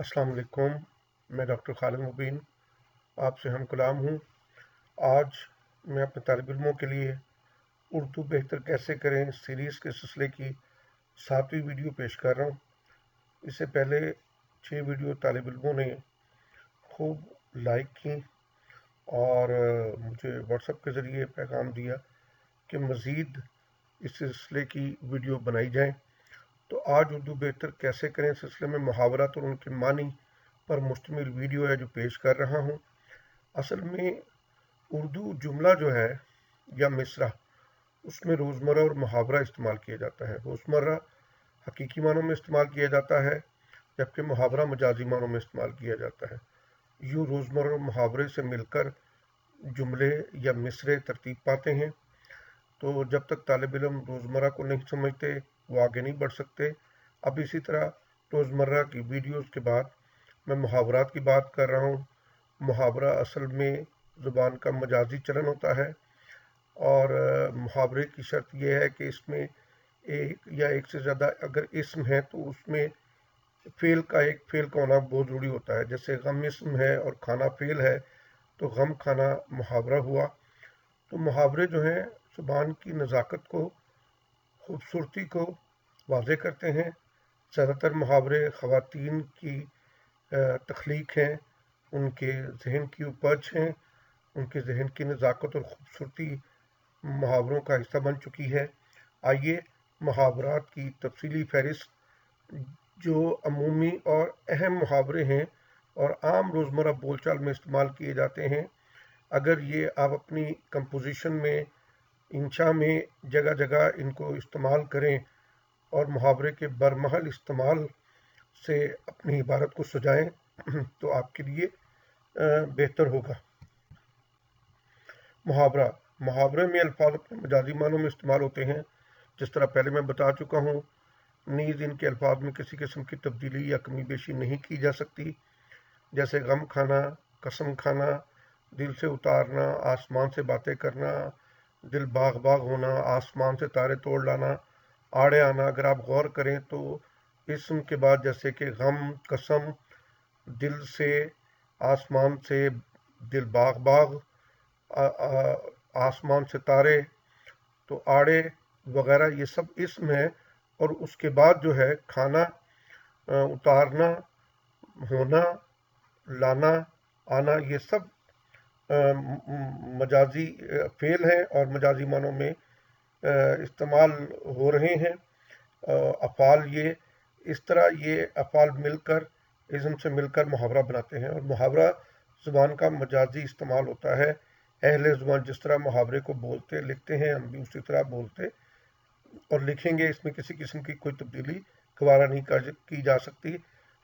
السلام علیکم، میں ڈاکٹر خالد مبین آپ سے ہم کلام ہوں۔ آج میں اپنے طالب علموں کے لیے اردو بہتر کیسے کریں سیریز کے سلسلے کی 7ویں ویڈیو پیش کر رہا ہوں۔ اس سے پہلے 6 ویڈیو طالب علموں نے خوب لائک کی اور مجھے واٹس ایپ کے ذریعے پیغام دیا کہ مزید اس سلسلے کی ویڈیو بنائی جائیں۔ تو آج اردو بہتر کیسے کریں سلسلے میں محاورات اور ان کے معنی پر مشتمل ویڈیو ہے جو پیش کر رہا ہوں۔ اصل میں اردو جملہ جو ہے یا مصرع، اس میں روزمرہ اور محاورہ استعمال کیا جاتا ہے۔ روزمرہ حقیقی معنوں میں استعمال کیا جاتا ہے جبکہ محاورہ مجازی معنوں میں استعمال کیا جاتا ہے۔ یوں روزمرہ اور محاورے سے مل کر جملے یا مصرعے ترتیب پاتے ہیں۔ تو جب تک طالب علم روزمرہ کو نہیں سمجھتے وہ آگے نہیں بڑھ سکتے۔ اب اسی طرح روزمرہ کی ویڈیوز کے بعد میں محاورات کی بات کر رہا ہوں۔ محاورہ اصل میں زبان کا مجازی چلن ہوتا ہے اور محاورے کی شرط یہ ہے کہ اس میں ایک یا ایک سے زیادہ اگر اسم ہے تو اس میں فعل کا ہونا بہت ضروری ہوتا ہے۔ جیسے غم اسم ہے اور کھانا فعل ہے تو غم کھانا محاورہ ہوا۔ تو محاورے جو ہیں زبان کی نزاکت کو، خوبصورتی کو واضح کرتے ہیں۔ زیادہ تر محاورے خواتین کی تخلیق ہیں، ان کے ذہن کی اپج ہیں، ان کے ذہن کی نزاکت اور خوبصورتی محاوروں کا حصہ بن چکی ہے۔ آئیے محاورات کی تفصیلی فہرست جو عمومی اور اہم محاورے ہیں اور عام روزمرہ بول چال میں استعمال کیے جاتے ہیں، اگر یہ آپ اپنی کمپوزیشن میں انشاء میں جگہ جگہ ان کو استعمال کریں اور محاورے کے برمحل استعمال سے اپنی عبارت کو سجائیں تو آپ کے لیے بہتر ہوگا۔ محاورے میں الفاظ اپنے مجازی معنوں میں استعمال ہوتے ہیں، جس طرح پہلے میں بتا چکا ہوں۔ نیز ان کے الفاظ میں کسی قسم کی تبدیلی یا کمی بیشی نہیں کی جا سکتی، جیسے غم کھانا، قسم کھانا، دل سے اتارنا، آسمان سے باتیں کرنا، دل باغ باغ ہونا، آسمان سے تارے توڑ لانا، آڑے آنا۔ اگر آپ غور کریں تو اسم کے بعد جیسے کہ غم، قسم، دل سے، آسمان سے، دل باغ باغ، آسمان سے تارے، تو آڑے وغیرہ یہ سب اسم ہے۔ اور اس کے بعد جو ہے کھانا، اتارنا، ہونا، لانا، آنا، یہ سب مجازی فعل ہیں اور مجازی معنوں میں استعمال ہو رہے ہیں۔ افعال یہ اس طرح یہ افعال مل کر اسم سے مل کر محاورہ بناتے ہیں اور محاورہ زبان کا مجازی استعمال ہوتا ہے۔ اہل زبان جس طرح محاورے کو بولتے لکھتے ہیں ہم بھی اسی طرح بولتے اور لکھیں گے، اس میں کسی قسم کی کوئی تبدیلی گوارا نہیں کی جا سکتی۔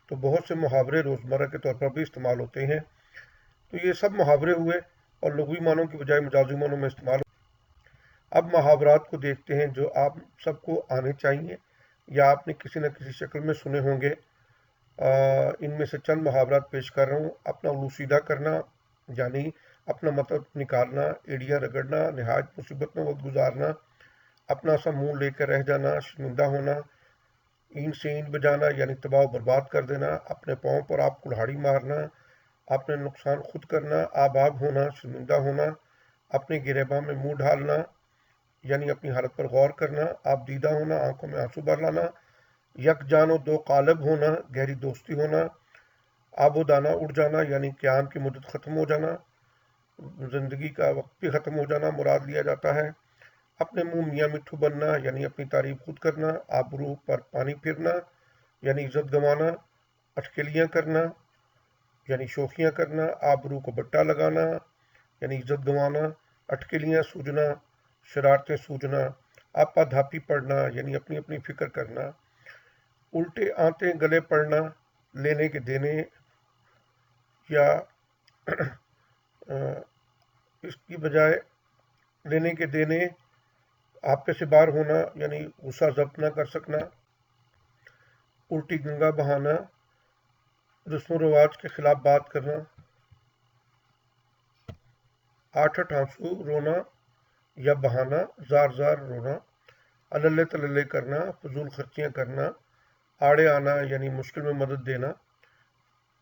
تو بہت سے محاورے روزمرہ کے طور پر بھی استعمال ہوتے ہیں۔ تو یہ سب محاورے ہوئے اور لغوی معنوں کی بجائے مجازی معنوں میں استعمال۔ اب محاورات کو دیکھتے ہیں جو آپ سب کو آنے چاہیے یا آپ نے کسی نہ کسی شکل میں سنے ہوں گے۔ ان میں سے چند محاورات پیش کر رہا ہوں۔ اپنا الو سیدھا کرنا یعنی اپنا مطلب نکالنا، ایڑیاں رگڑنا، نہایت مصیبت میں وقت گزارنا، اپنا سا منہ لے کر رہ جانا، شرمندہ ہونا، این سے این بجانا یعنی تباہ و برباد کر دینا، اپنے پاؤں پر آپ کلہاڑی مارنا، اپنے نقصان خود کرنا، آب آگ ہونا، شرمندہ ہونا، اپنے گریباں میں منہ ڈالنا یعنی اپنی حالت پر غور کرنا، آپ دیدہ ہونا، آنکھوں میں آنسو بھر لانا، یک جان و دو قالب ہونا، گہری دوستی ہونا، آب و دانہ اڑ جانا یعنی قیام کی مدت ختم ہو جانا، زندگی کا وقت بھی ختم ہو جانا مراد لیا جاتا ہے۔ اپنے منہ میاں مٹھو بننا یعنی اپنی تعریف خود کرنا، آبرو پر پانی پھرنا یعنی عزت گنوانا، اٹکلیاں کرنا یعنی شوخیاں کرنا، آبرو کو بٹا لگانا یعنی عزت گنوانا، اٹکلیاں سوجنا، شرارتیں سوجنا، آپا دھاپی پڑھنا یعنی اپنی اپنی فکر کرنا، الٹے آنتیں گلے پڑنا، لینے کے دینے یا اس کی بجائے لینے کے دینے، آپے سے باہر ہونا یعنی غصہ ضبط نہ کر سکنا، الٹی گنگا بہانا، رسم و رواج کے خلاف بات کرنا، آٹھ آنسو رونا یا بہانا، زار زار رونا، اللے تللے کرنا، فضول خرچیاں کرنا، آڑے آنا یعنی مشکل میں مدد دینا،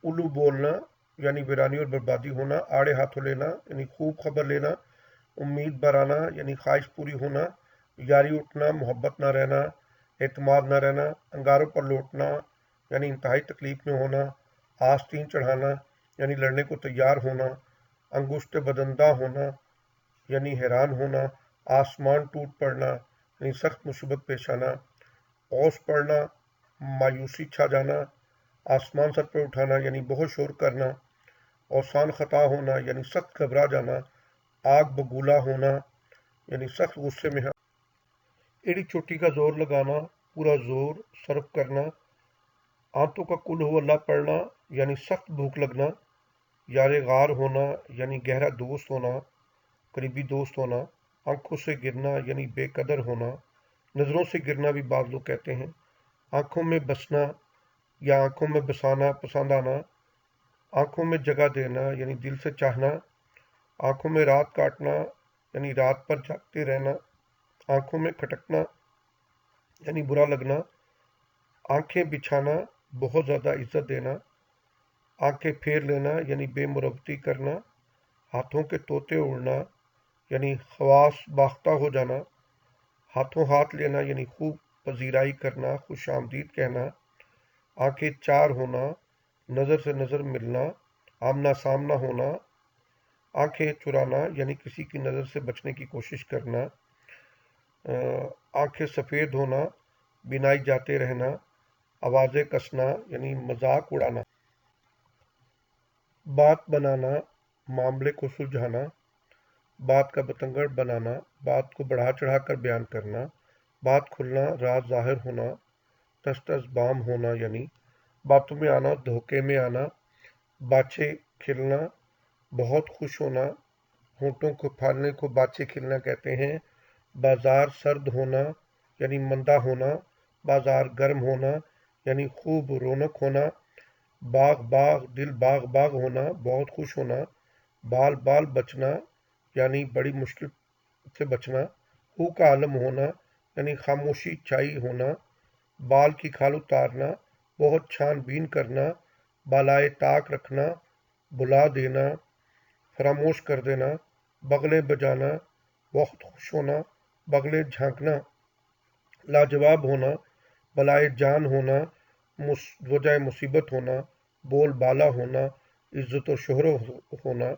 الو بولنا یعنی ویرانی اور بربادی ہونا، آڑے ہاتھوں لینا یعنی خوب خبر لینا، امید برانا یعنی خواہش پوری ہونا، یاری اٹھنا محبت نہ رہنا، اعتماد نہ رہنا، انگاروں پر لوٹنا یعنی انتہائی تکلیف میں ہونا، آستین چڑھانا یعنی لڑنے کو تیار ہونا، انگشت بدندہ ہونا یعنی حیران ہونا، آسمان ٹوٹ پڑنا یعنی سخت مصیبت پیش آنا، اوس پڑنا مایوسی چھا جانا، آسمان سر پہ اٹھانا یعنی بہت شور کرنا، اوسان خطا ہونا یعنی سخت گھبرا جانا، آگ بگولا ہونا یعنی سخت غصے میں، ایڑی چوٹی کا زور لگانا پورا زور صرف کرنا، آنتوں کا کل ہو اللہ پڑھنا یعنی سخت بھوک لگنا، یار غار ہونا یعنی گہرا دوست ہونا، قریبی دوست ہونا، آنکھوں سے گرنا یعنی بے قدر ہونا، نظروں سے گرنا بھی بعض لوگ کہتے ہیں، آنکھوں میں بسنا یا آنکھوں میں بسانا پسند آنا، آنکھوں میں جگہ دینا یعنی دل سے چاہنا، آنکھوں میں رات کاٹنا یعنی رات پر جاگتے رہنا، آنکھوں میں کھٹکنا یعنی برا لگنا، آنکھیں بچھانا بہت زیادہ عزت دینا، آنکھیں پھیر لینا یعنی بے مروتی کرنا، ہاتھوں کے طوطے اڑنا یعنی خواص باختہ ہو جانا، ہاتھوں ہاتھ لینا یعنی خوب پذیرائی کرنا خوش آمدید کہنا، آنکھیں چار ہونا نظر سے نظر ملنا آمنا سامنا ہونا، آنکھیں چرانا یعنی کسی کی نظر سے بچنے کی کوشش کرنا، آنکھیں سفید ہونا بینائی جاتے رہنا، آوازیں کسنا یعنی مذاق اڑانا، بات بنانا معاملے کو سلجھانا، بات کا بتنگڑ بنانا بات کو بڑھا چڑھا کر بیان کرنا، بات کھلنا راز ظاہر ہونا، تس تس بام ہونا یعنی باتوں میں آنا دھوکے میں آنا، باچھے کھلنا بہت خوش ہونا، ہونٹوں کو پھاڑنے کو باچھے کھلنا کہتے ہیں، بازار سرد ہونا یعنی مندہ ہونا، بازار گرم ہونا یعنی خوب رونق ہونا، باغ باغ دل باغ باغ ہونا بہت خوش ہونا، بال بال بچنا یعنی بڑی مشکل سے بچنا، ہو کا عالم ہونا یعنی خاموشی چھائی ہونا، بال کی کھال اتارنا بہت چھان بین کرنا، بالائے طاق رکھنا بھلا دینا فراموش کر دینا، بغلیں بجانا بہت خوش ہونا، بغلیں جھانکنا لاجواب ہونا، بلائے جان ہونا وجہ مصیبت ہونا، بول بالا ہونا عزت و شہرت ہونا،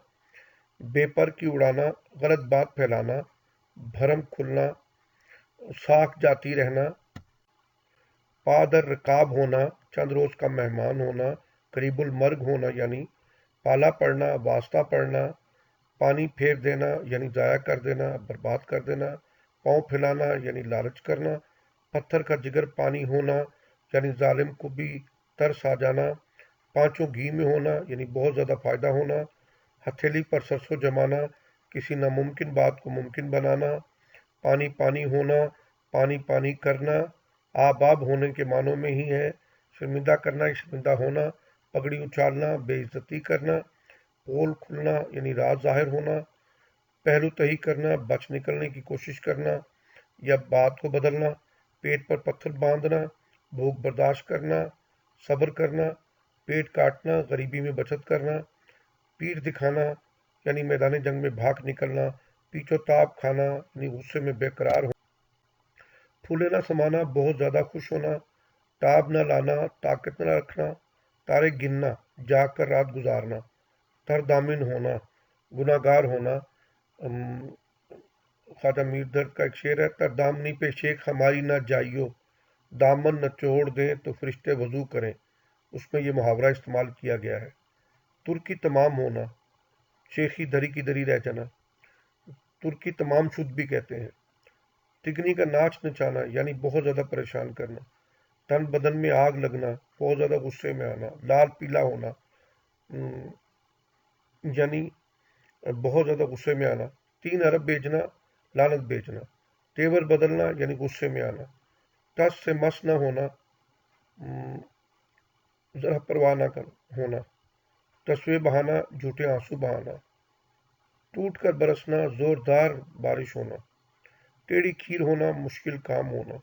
بے پر کی اڑانا غلط بات پھیلانا، بھرم کھلنا ساکھ جاتی رہنا، پادر رکاب ہونا چند روز کا مہمان ہونا، قریب المرگ ہونا یعنی پالا پڑنا واسطہ پڑنا، پانی پھیر دینا یعنی ضائع کر دینا برباد کر دینا، پاؤں پھیلانا یعنی لالچ کرنا، پتھر کا جگر پانی ہونا یعنی ظالم کو بھی ترس آ جانا، پانچوں گھی میں ہونا یعنی بہت زیادہ فائدہ ہونا، ہتھیلی پر سرسوں جمانا کسی ناممکن بات کو ممکن بنانا، پانی پانی ہونا پانی پانی کرنا آب آب ہونے کے معنوں میں ہی ہے، شرمندہ کرنا شرمندہ ہونا، پگڑی اچھالنا بے عزتی کرنا، پول کھلنا یعنی راز ظاہر ہونا، پہلو تہی کرنا بچ نکلنے کی کوشش کرنا یا بات کو بدلنا، پیٹ پر پتھر باندھنا بھوک برداشت کرنا، صبر کرنا، پیٹ کاٹنا غریبی میں بچت کرنا، پیٹھ دکھانا یعنی میدان جنگ میں بھاگ نکلنا، پیچو تاب کھانا یعنی غصے میں بے قرار ہونا، پھولے نہ سمانا بہت زیادہ خوش ہونا، تاب نہ لانا طاقت نہ رکھنا، تارے گننا جاگ کر رات گزارنا، تر دامن ہونا گناہ گار ہونا، خواجہ میر درد کا ایک شعر ہے، تر دامنی پہ شیخ ہماری نہ جائیو، دامن نہ چھوڑ دیں تو فرشتے وضو کریں، اس میں یہ محاورہ استعمال کیا گیا ہے، ترکی تمام ہونا شیخی دری کی دری رہ جانا، ترکی تمام شدھ بھی کہتے ہیں، تگنی کا ناچ نچانا یعنی بہت زیادہ پریشان کرنا، تن بدن میں آگ لگنا بہت زیادہ غصے میں آنا، لال پیلا ہونا یعنی بہت زیادہ غصے میں آنا، 3 ارب بیچنا لعنت بیچنا، تیور بدلنا یعنی غصے میں آنا، ٹس سے مس نہ ہونا ذرا پرواہ نہ ہونا، تسوے بہانا جھوٹے آنسو بہانا، ٹوٹ کر برسنا زوردار بارش ہونا، ٹیڑھی کھیر ہونا مشکل کام ہونا،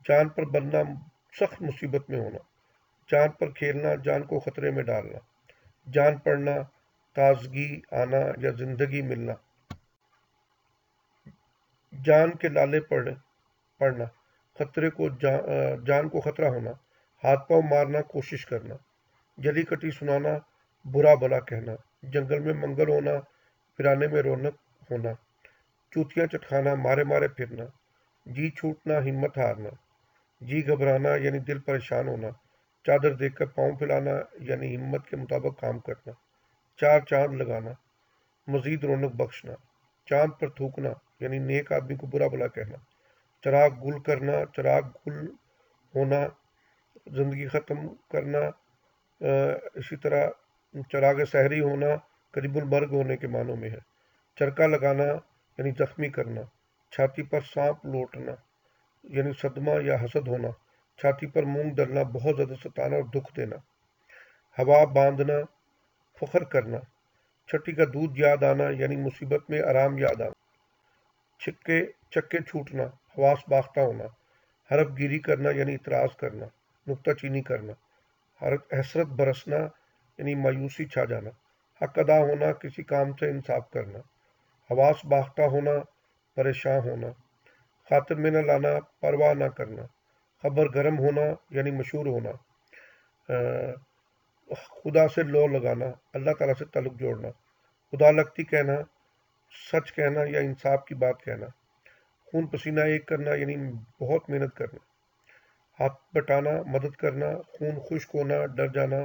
جان پر بننا سخت مصیبت میں ہونا، جان پر کھیلنا، جان کو خطرے میں ڈالنا، جان پڑنا، تازگی آنا یا زندگی ملنا، جان کے لالے پڑنا، خطرے کو جان کو خطرہ ہونا، ہاتھ پاؤں مارنا، کوشش کرنا، جلی کٹی سنانا، برا بھلا کہنا، جنگل میں منگل ہونا، ویرانے میں رونق ہونا، چوتیاں چٹکانا، مارے مارے پھرنا، جی چھوٹنا، ہمت ہارنا، جی گھبرانا یعنی دل پریشان ہونا، چادر دیکھ کر پاؤں پھیلانا یعنی ہمت کے مطابق کام کرنا، چار چاند لگانا، مزید رونق بخشنا، چاند پر تھوکنا یعنی نیک آدمی کو برا بھلا کہنا، چراغ گل کرنا، چراغ گل ہونا، زندگی ختم کرنا، اسی طرح چراغ سحری ہونا قریب المرگ ہونے کے معنوں میں ہے، چرکا لگانا یعنی زخمی کرنا، چھاتی پر سانپ لوٹنا یعنی صدمہ یا حسد ہونا، چھاتی پر مونگ ڈلنا، بہت زیادہ ستانا اور دکھ دینا، ہوا باندھنا، فخر کرنا، چھٹی کا دودھ یاد آنا یعنی مصیبت میں آرام یاد آنا، چکے چھوٹنا، حواس باختہ ہونا، حرف گیری کرنا یعنی اعتراض کرنا، نکتہ چینی کرنا، حسرت برسنا یعنی مایوسی چھا جانا، حق ادا ہونا، کسی کام سے انصاف کرنا، حواس باختہ ہونا، پریشان ہونا، خاطر میں نہ لانا، پرواہ نہ کرنا، خبر گرم ہونا یعنی مشہور ہونا، خدا سے لو لگانا، اللہ تعالیٰ سے تعلق جوڑنا، خدا لگتی کہنا، سچ کہنا یا انصاف کی بات کہنا، خون پسینہ ایک کرنا یعنی بہت محنت کرنا، ہاتھ بٹانا، مدد کرنا، خون خشک ہونا، ڈر جانا،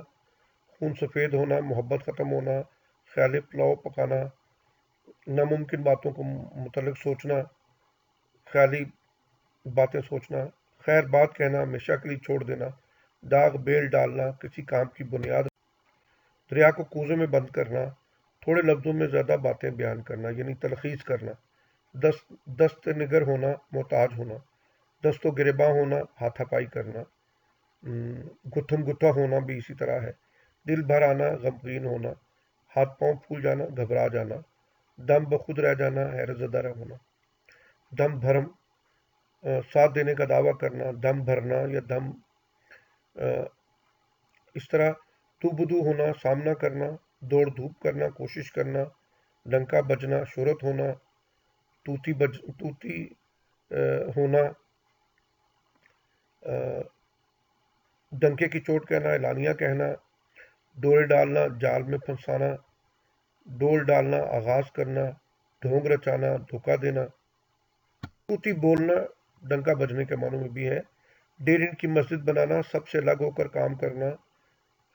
خون سفید ہونا، محبت ختم ہونا، خیال پلاؤ پکانا، ناممکن باتوں کو متعلق سوچنا، خیالی باتیں سوچنا، خیر بات کہنا، ہمیشہ کے لیے چھوڑ دینا، داغ بیل ڈالنا، کسی کام کی بنیاد، دریا کو کوزے میں بند کرنا، تھوڑے لفظوں میں زیادہ باتیں بیان کرنا یعنی تلخیص کرنا، دست نگر ہونا، محتاج ہونا، دست و گریباں ہونا، ہاتھا پائی کرنا، گتھم گتھا ہونا بھی اسی طرح ہے، دل بھر آنا، غمگین ہونا، ہاتھ پاؤں پھول جانا، گھبرا جانا، دم بخود رہ جانا، حیرت زدہ ہونا، دم بھرم، ساتھ دینے کا دعویٰ کرنا، دم بھرنا یا دم، اس طرح تو بدو ہونا، سامنا کرنا، دوڑ دھوپ کرنا، کوشش کرنا، ڈنکا بجنا، شہرت ہونا، توتی ہونا، ڈنکے کی چوٹ کہنا، اعلانیہ کہنا، ڈورے ڈالنا، جال میں پھنسانا، ڈول ڈالنا، آغاز کرنا، ڈھونگ رچانا، دھوکہ دینا، توتی بولنا ڈنکا بجنے کے معنوں میں بھی ہے، ڈیرین کی مسجد بنانا، سب سے الگ ہو کر کام کرنا،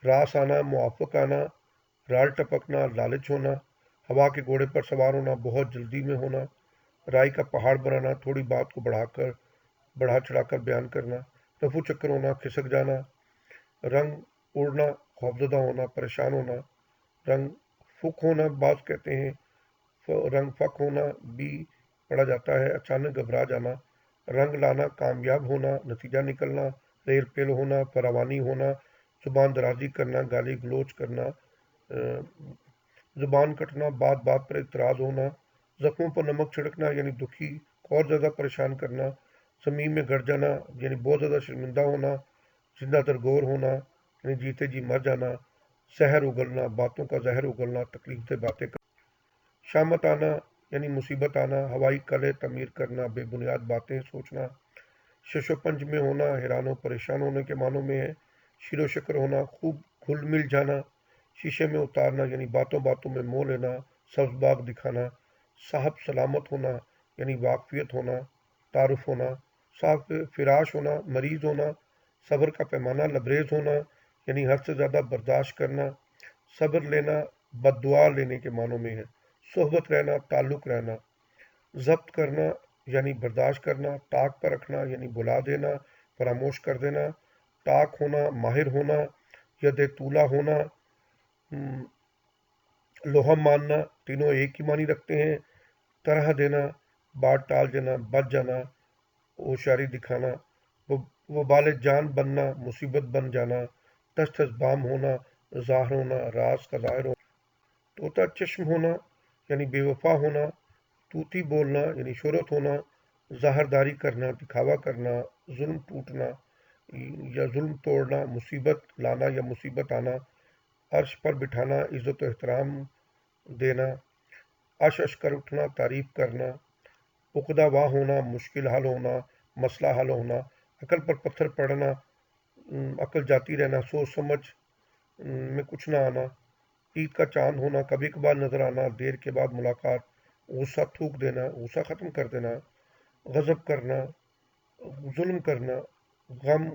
راس آنا، موافق آنا، رال ٹپکنا، لالچ ہونا، ہوا کے گھوڑے پر سوار ہونا، بہت جلدی میں ہونا، رائی کا پہاڑ بنانا، تھوڑی بات کو بڑھا چڑھا کر بیان کرنا، رفو چکر ہونا، کھسک جانا، رنگ اڑنا، خوفزدہ ہونا، پریشان ہونا، رنگ فک ہونا، بعض کہتے ہیں رنگ فک ہونا بھی پڑھا جاتا ہے، اچانک گھبرا جانا، رنگ لانا، کامیاب ہونا، نتیجہ نکلنا، ریل پیل ہونا، فراوانی ہونا، زبان درازی کرنا، گالی گلوچ کرنا، زبان کٹنا، بات بات پر اعتراض ہونا، زخموں پر نمک چھڑکنا یعنی دکھی کو اور زیادہ پریشان کرنا، زمین میں گڑ جانا یعنی بہت زیادہ شرمندہ ہونا، زندہ درگور ہونا یعنی جیتے جی مر جانا، زہر اگلنا، باتوں کا زہر اگلنا، تکلیف دہ باتیں کرنا، شامت آنا یعنی مصیبت آنا، ہوائی قلعے تعمیر کرنا، بے بنیاد باتیں سوچنا، شش و پنج میں ہونا، حیران و پریشان ہونے کے معنوں میں ہے، شیر و شکر ہونا، خوب گھل مل جانا، شیشے میں اتارنا یعنی باتوں باتوں میں موہ لینا، سبز باغ دکھانا، صاحب سلامت ہونا یعنی واقفیت ہونا، تعارف ہونا، صاحب فراش ہونا، مریض ہونا، صبر کا پیمانہ لبریز ہونا یعنی حد سے زیادہ برداشت کرنا، صبر لینا بد دعا لینے کے معنوں میں ہے، صحبت رہنا، تعلق رہنا، ضبط کرنا یعنی برداشت کرنا، طاق پر رکھنا یعنی بھلا دینا، فراموش کر دینا، طاق ہونا، ماہر ہونا، ید طولہ ہونا، لوہم ماننا، تینوں ایک ہی معنی رکھتے ہیں، طرح دینا، بات ٹال دینا، بچ جانا، ہوشیاری دکھانا، وبال جان بننا، مصیبت بن جانا، تس تس بام ہونا، ظاہر ہونا، راز کا ظاہر ہونا، طوطا چشم ہونا یعنی بے وفا ہونا، توتی بولنا یعنی شہرت ہونا، ظاہرداری کرنا، دکھاوا کرنا، ظلم ٹوٹنا، یا ظلم توڑنا، مصیبت لانا یا مصیبت آنا، عرش پر بٹھانا، عزت و احترام دینا، اش کر اٹھنا، تعریف کرنا، عقدہ واہ ہونا، مشکل حل ہونا، مسئلہ حل ہونا، عقل پر پتھر پڑنا، عقل جاتی رہنا، سوچ سمجھ میں کچھ نہ آنا، عید کا چاند ہونا، کبھی کبھار نظر آنا، دیر کے بعد ملاقات، غصہ تھوک دینا، غصہ ختم کر دینا، غضب کرنا، ظلم کرنا،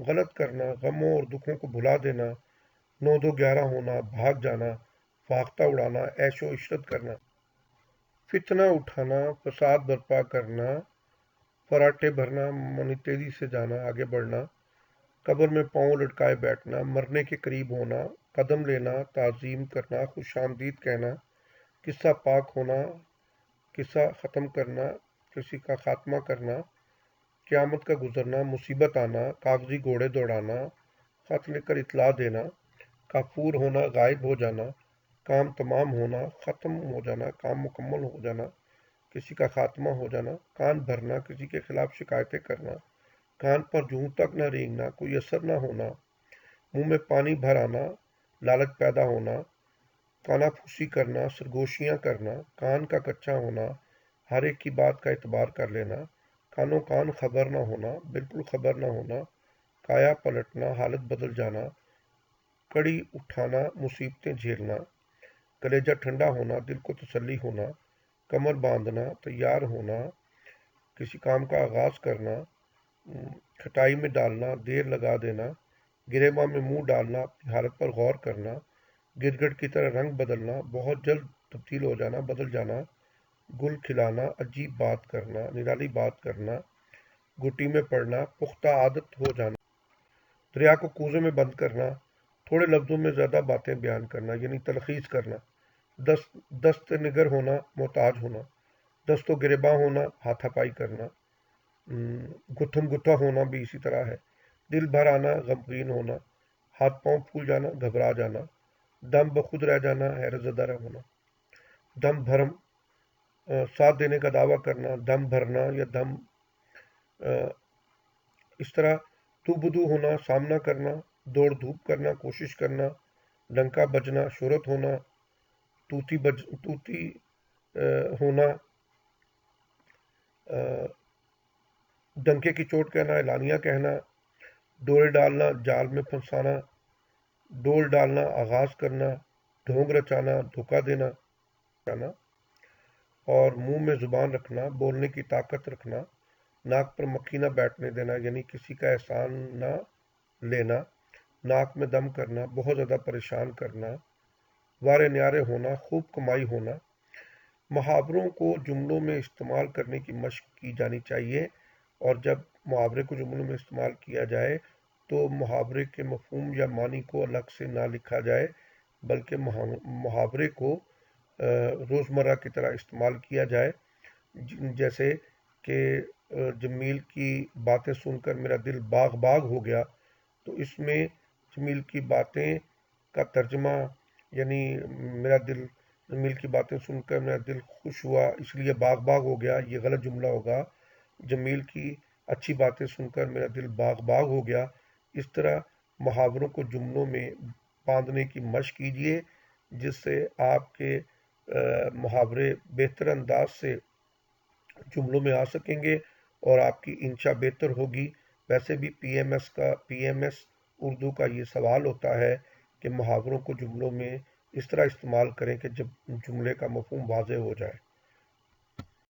غلط کرنا، غموں اور دکھوں کو بھلا دینا، 9 2 11 ہونا، بھاگ جانا، فاختہ اڑانا، عیش و عشرت کرنا، فتنہ اٹھانا، فساد برپا کرنا، فراٹے بھرنا، منی تیزی سے جانا، آگے بڑھنا، قبر میں پاؤں لٹکائے بیٹھنا، مرنے کے قریب ہونا، قدم لینا، تعظیم کرنا، خوش آمدید کہنا، قصہ پاک ہونا، قصہ ختم کرنا، کسی کا خاتمہ کرنا، قیامت کا گزرنا، مصیبت آنا، کاغذی گھوڑے دوڑانا، خط لکھ کر اطلاع دینا، کافور ہونا، غائب ہو جانا، کام تمام ہونا، ختم ہو جانا، کام مکمل ہو جانا، کسی کا خاتمہ ہو جانا، کان بھرنا، کسی کے خلاف شکایتیں کرنا، کان پر جوں تک نہ رینگنا، کوئی اثر نہ ہونا، منہ میں پانی بھر آنا، لالچ پیدا ہونا، کانا پھوسی کرنا، سرگوشیاں کرنا، کان کا کچا ہونا، ہر ایک کی بات کا اعتبار کر لینا، کانوں کان خبر نہ ہونا، بالکل خبر نہ ہونا، کایا پلٹنا، حالت بدل جانا، کڑی اٹھانا، مصیبتیں جھیلنا، کلیجہ ٹھنڈا ہونا، دل کو تسلی ہونا، کمر باندھنا، تیار ہونا، کسی کام کا آغاز کرنا، کھٹائی میں ڈالنا، دیر لگا دینا، گریباں میں منہ ڈالنا، اپنی حالت پر غور کرنا، گرگٹ کی طرح رنگ بدلنا، بہت جلد تبدیل ہو جانا، بدل جانا، گل کھلانا، عجیب بات کرنا، نرالی بات کرنا، گھٹی میں پڑنا، پختہ عادت ہو جانا، دریا کو کوزے میں بند کرنا، تھوڑے لفظوں میں زیادہ باتیں بیان کرنا یعنی تلخیص کرنا، دست نگر ہونا، محتاج ہونا، دست و گریباں ہونا، ہاتھا پائی کرنا، گتھم گتھا ہونا بھی اسی طرح ہے، دل بھر آنا، غمگین ہونا، ہاتھ پاؤں پھول جانا، گھبرا جانا، دم بخود رہ جانا، حیرت زدہ ہونا، دم بھرم، ساتھ دینے کا دعویٰ کرنا، دم بھرنا یا دم، اس طرح تو بدو ہونا، سامنا کرنا، دوڑ دھوپ کرنا، کوشش کرنا، ڈنکا بجنا، شہرت ہونا، توتی ہونا، ڈنکے کی چوٹ کہنا، اعلانیہ کہنا، ڈورے ڈالنا، جال میں پھنسانا، ڈول ڈالنا، آغاز کرنا، ڈھونگ رچانا، دھوکہ دینا، اور منہ میں زبان رکھنا، بولنے کی طاقت رکھنا، ناک پر مکھی نہ بیٹھنے دینا یعنی کسی کا احسان نہ لینا، ناک میں دم کرنا، بہت زیادہ پریشان کرنا، وارے نیارے ہونا، خوب کمائی ہونا۔ محاوروں کو جملوں میں استعمال کرنے کی مشق کی جانی چاہیے، اور جب محاورے کو جملوں میں استعمال کیا جائے تو محاورے کے مفہوم یا معنی کو الگ سے نہ لکھا جائے، بلکہ محاورے کو روزمرہ کی طرح استعمال کیا جائے، جیسے کہ جمیل کی باتیں سن کر میرا دل باغ باغ ہو گیا، تو اس میں جمیل کی باتیں کا ترجمہ یعنی میرا دل، جمیل کی باتیں سن کر میرا دل خوش ہوا اس لیے باغ باغ ہو گیا، یہ غلط جملہ ہوگا۔ جمیل کی اچھی باتیں سن کر میرا دل باغ باغ ہو گیا۔ اس طرح محاوروں کو جملوں میں باندھنے کی مشق کیجیے، جس سے آپ کے محاورے بہتر انداز سے جملوں میں آ سکیں گے اور آپ کی انشا بہتر ہوگی۔ ویسے بھی پی ایم ایس اردو کا یہ سوال ہوتا ہے کہ محاوروں کو جملوں میں اس طرح استعمال کریں کہ جب جملے کا مفہوم واضح ہو جائے۔